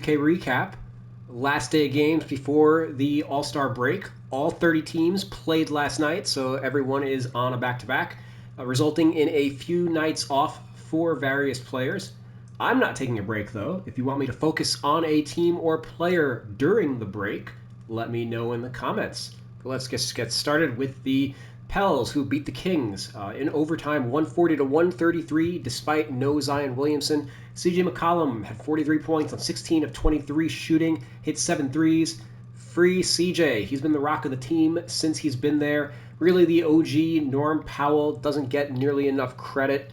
Okay, recap. Last day of games before the All Star break. All 30 teams played last night, so everyone is on a back to back, resulting in a few nights off for various players. I'm not taking a break though. If you want me to focus on a team or player during the break, let me know in the comments. But let's just get started with the Pels, who beat the Kings in overtime 140 to 133 despite no Zion Williamson. CJ McCollum had 43 points on 16 of 23 shooting, hit 7 threes. Free CJ. He's been the rock of the team since he's been there. Really, the OG Norm Powell doesn't get nearly enough credit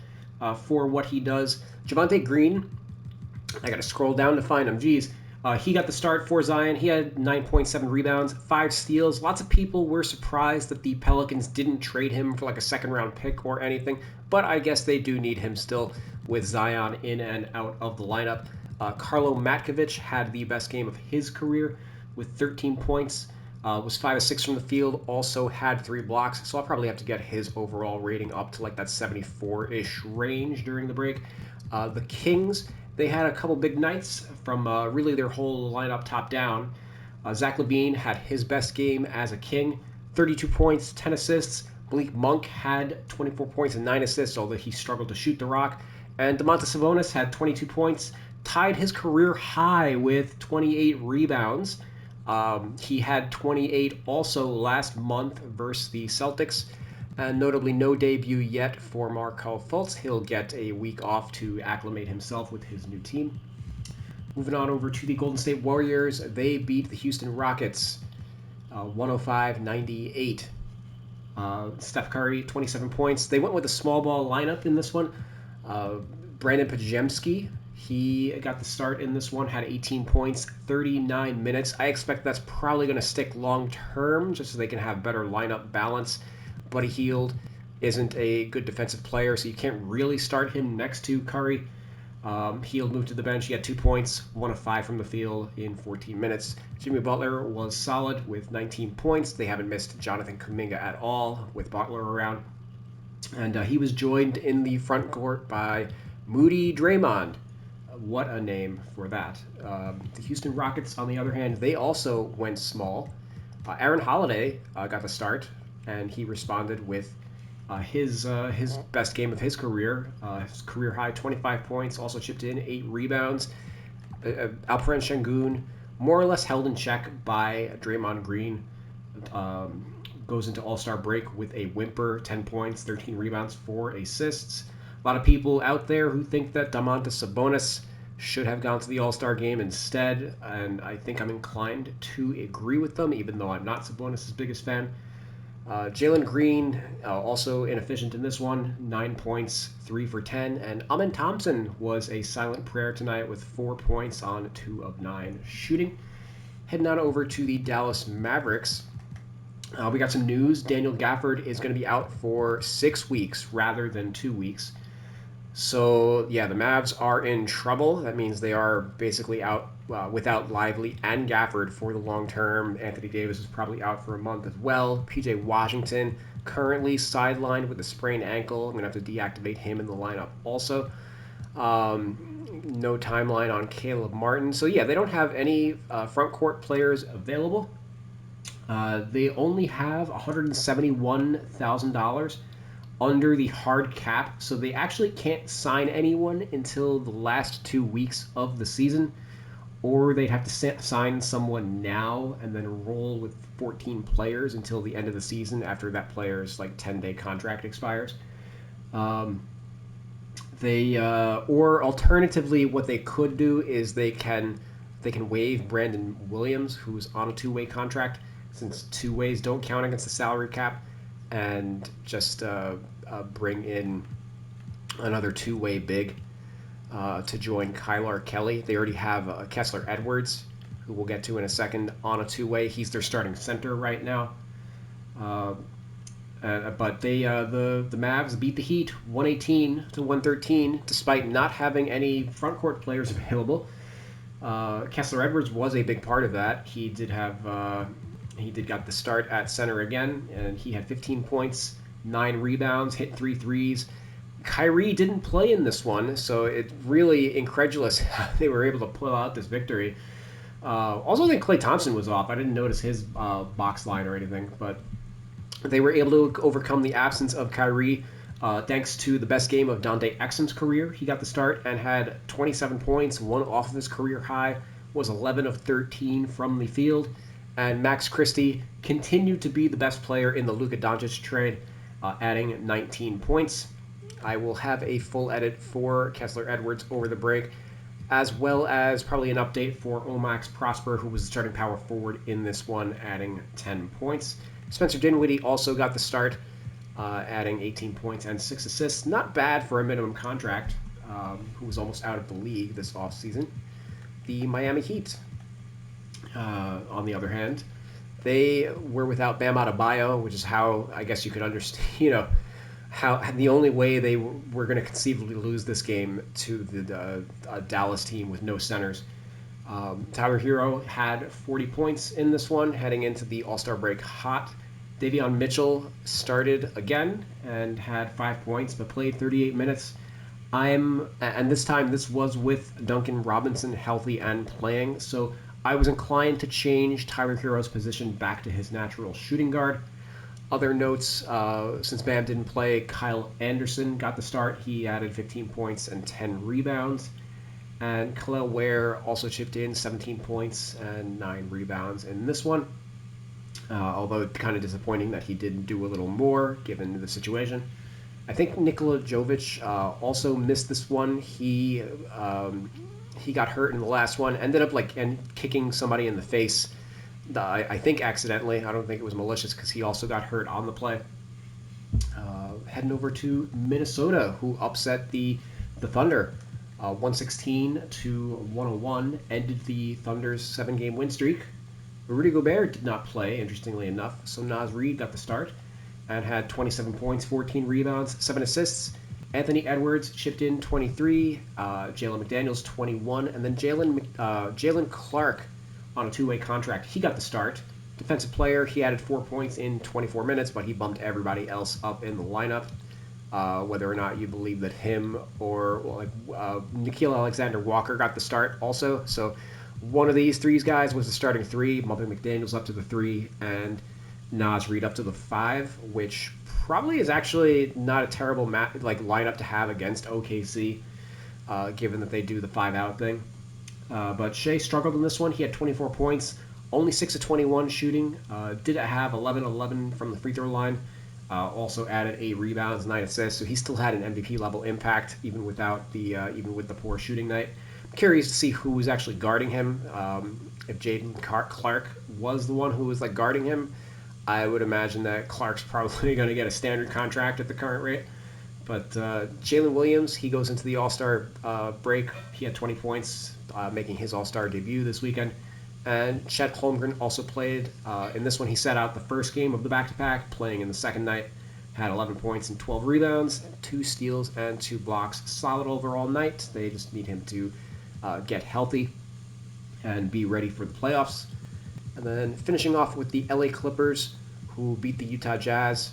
for what he does. Javonte Green, I got to scroll down to find him. Geez. He got the start for Zion. He had 9.7 rebounds, 5 steals. Lots of people were surprised that the Pelicans didn't trade him for like a second round pick or anything, but I guess they do need him still with Zion in and out of the lineup. Carlo Matkovic had the best game of his career with 13 points. Was 5 of 6 from the field, also had 3 blocks, so I'll probably have to get his overall rating up to like that 74-ish range during the break. The Kings, they had a couple big nights from really their whole lineup top down. Zach LaVine had his best game as a King, 32 points, 10 assists. Malik Monk had 24 points and 9 assists, although he struggled to shoot the rock. And Domantas Sabonis had 22 points, tied his career high with 28 rebounds. He had 28 also last month versus the Celtics. And notably, no debut yet for Markelle Fultz. He'll get a week off to acclimate himself with his new team. Moving on over to the Golden State Warriors, they beat the Houston Rockets 105-98. Steph Curry, 27 points. They went with a small ball lineup in this one. Brandon Pajemski, he got the start in this one, had 18 points, 39 minutes. I expect that's probably going to stick long term just so they can have better lineup balance. Buddy Hield isn't a good defensive player, so you can't really start him next to Curry. Hield moved to the bench. He had 2 points, 1 of 5 from the field in 14 minutes. Jimmy Butler was solid with 19 points. They haven't missed Jonathan Kuminga at all with Butler around. And he was joined in the front court by Moody Draymond. What a name for that. The Houston Rockets, on the other hand, they also went small. Aaron Holiday got the start, and he responded with his best game of his career high 25 points, also chipped in 8 rebounds. Alperen Sengun, more or less held in check by Draymond Green, goes into All-Star break with a whimper, 10 points, 13 rebounds, 4 assists. A lot of people out there who think that Domantas Sabonis should have gone to the All-Star game instead, and I think I'm inclined to agree with them, even though I'm not Sabonis' biggest fan. Jalen Green, also inefficient in this one, 9 points, 3 for 10. And Amen Thompson was a silent prayer tonight with 4 points on 2 of 9 shooting. Heading on over to the Dallas Mavericks. We got some news. Daniel Gafford is going to be out for 6 weeks rather than 2 weeks. So, yeah, the Mavs are in trouble. That means they are basically out without Lively and Gafford for the long term. Anthony Davis is probably out for a month as well. PJ Washington currently sidelined with a sprained ankle. I'm going to have to deactivate him in the lineup also. No timeline on Caleb Martin. So, yeah, they don't have any front court players available. They only have $171,000 under the hard cap, so they actually can't sign anyone until the last 2 weeks of the season, or they'd have to sign someone now and then roll with 14 players until the end of the season after that player's like 10-day contract expires. Or alternatively, what they could do is they can waive Brandon Williams, who's on a 2-way contract, since 2 ways don't count against the salary cap, and just bring in another 2-way big to join Kyler Kelly. They already have Kessler Edwards, who we'll get to in a second, on a 2-way. He's their starting center right now. But the Mavs beat the Heat 118 to 113, despite not having any front court players available. Kessler Edwards was a big part of that. He did got the start at center again, and he had 15 points, 9 rebounds, hit 3 threes, Kyrie didn't play in this one, so it's really incredulous how they were able to pull out this victory. Also, I think Klay Thompson was off. I didn't notice his box line or anything, but they were able to overcome the absence of Kyrie thanks to the best game of Dante Exum's career. He got the start and had 27 points, one off of his career high, was 11 of 13 from the field. And Max Christie continued to be the best player in the Luka Doncic trade, adding 19 points. I will have a full edit for Kessler Edwards over the break, as well as probably an update for Omax Prosper, who was the starting power forward in this one, adding 10 points. Spencer Dinwiddie also got the start, adding 18 points and 6 assists. Not bad for a minimum contract, who was almost out of the league this offseason. The Miami Heat, on the other hand, they were without Bam Adebayo, which is how I guess you could understand, how the only way they were going to conceivably lose this game to the Dallas team with no centers. Tyler Hero had 40 points in this one, heading into the All-Star break hot. Davion Mitchell started again and had 5 points, but played 38 minutes. And this time this was with Duncan Robinson healthy and playing, so I was inclined to change Tyler Hero's position back to his natural shooting guard. Other notes, since Bam didn't play, Kyle Anderson got the start. He added 15 points and 10 rebounds. And Kel'el Ware also chipped in 17 points and 9 rebounds in this one. Although kind of disappointing that he didn't do a little more given the situation. I think Nikola Jovic also missed this one. He got hurt in the last one, ended up kicking somebody in the face. I think accidentally. I don't think it was malicious because he also got hurt on the play. Heading over to Minnesota, who upset the Thunder. 116-101 ended the Thunder's 7-game win streak. Rudy Gobert did not play, interestingly enough, so Naz Reid got the start and had 27 points, 14 rebounds, 7 assists. Anthony Edwards chipped in 23, Jalen McDaniels 21, and then Jalen Clark on a two-way contract. He got the start. Defensive player, he added 4 points in 24 minutes, but he bumped everybody else up in the lineup. Whether or not you believe that him or Nickeil Alexander-Walker got the start also. So one of these three guys was the starting three, bumping McDaniels up to the 3 and Naz Reid up to the 5, which probably is actually not a terrible lineup to have against OKC, given that they do the 5-out thing. But Shea struggled in this one. He had 24 points, only 6 of 21 shooting. Did have 11-11 from the free throw line. Also added 8 rebounds, 9 assists. So he still had an MVP level impact even without even with the poor shooting night. I'm curious to see who was actually guarding him. If Jaden Clark was the one who was guarding him, I would imagine that Clark's probably going to get a standard contract at the current rate. But Jalen Williams, he goes into the All-Star break. He had 20 points, making his All-Star debut this weekend. And Chet Holmgren also played. In this one, he sat out the first game of the back-to-back, playing in the second night. Had 11 points and 12 rebounds, 2 steals, and 2 blocks. Solid overall night. They just need him to get healthy and be ready for the playoffs. And then finishing off with the LA Clippers, who beat the Utah Jazz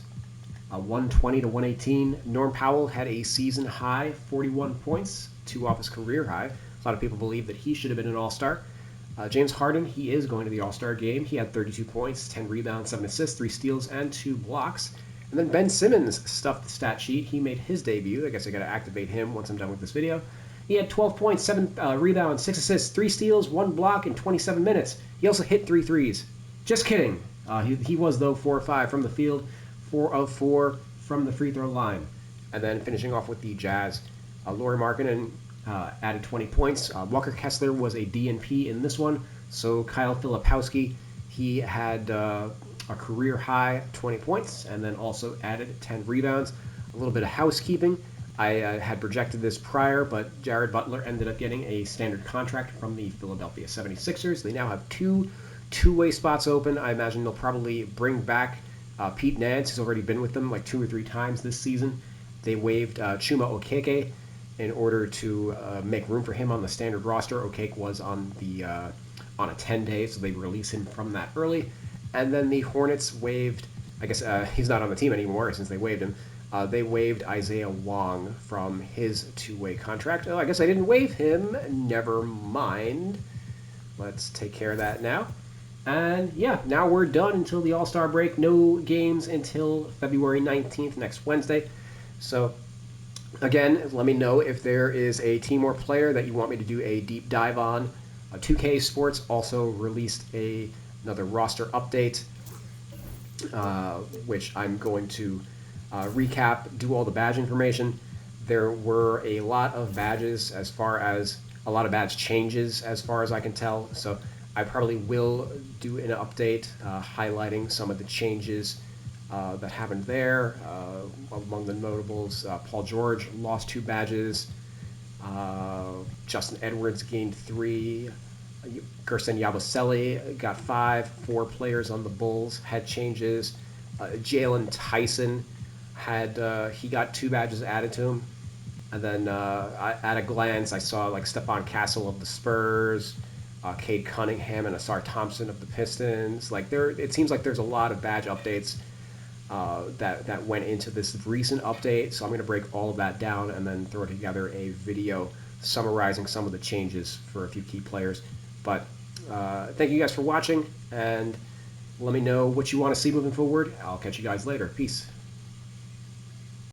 120-118. Norm Powell had a season high 41 points, 2 off his career high. A lot of people believe that he should have been an All-Star. James Harden, he is going to the All-Star game. He had 32 points, 10 rebounds, 7 assists, 3 steals, and 2 blocks. And then Ben Simmons stuffed the stat sheet. He made his debut. I guess I got to activate him once I'm done with this video. He had 12 points, 7 rebounds, 6 assists, 3 steals, 1 block in 27 minutes. He also hit 3 threes. Just kidding. He was, though, 4 of 5 from the field, 4 of 4 from the free throw line. And then finishing off with the Jazz, Lauri Markkanen added 20 points. Walker Kessler was a DNP in this one. So Kyle Filipowski, he had a career high 20 points and then also added 10 rebounds. A little bit of housekeeping. I had projected this prior, but Jared Butler ended up getting a standard contract from the Philadelphia 76ers. They now have 2 two-way spots open. I imagine they'll probably bring back Pete Nance, who's already been with them 2 or 3 times this season. They waived Chuma Okeke in order to make room for him on the standard roster. Okeke was on a 10-day, so they release him from that early. And then the Hornets waived, I guess he's not on the team anymore since they waived him, They waived Isaiah Wong from his two-way contract. Oh, I guess I didn't waive him. Never mind. Let's take care of that now. And yeah, now we're done until the All-Star break. No games until February 19th, next Wednesday. So again, let me know if there is a team or player that you want me to do a deep dive on. 2K Sports also released another roster update, which I'm going to recap, do all the badge information. There were a lot of badges a lot of badge changes as far as I can tell. So I probably will do an update highlighting some of the changes that happened there. Among the notables, Paul George lost 2 badges. Justin Edwards gained 3. Gerson Yabusele got 5. 4 players on the Bulls had changes. Jalen Tyson he got 2 badges added to him. And then at a glance, I saw like Stephon Castle of the Spurs, Cade Cunningham and Asar Thompson of the Pistons. It seems like there's a lot of badge updates that went into this recent update. So I'm going to break all of that down and then throw together a video summarizing some of the changes for a few key players. But thank you guys for watching, and let me know what you want to see moving forward. I'll catch you guys later. Peace.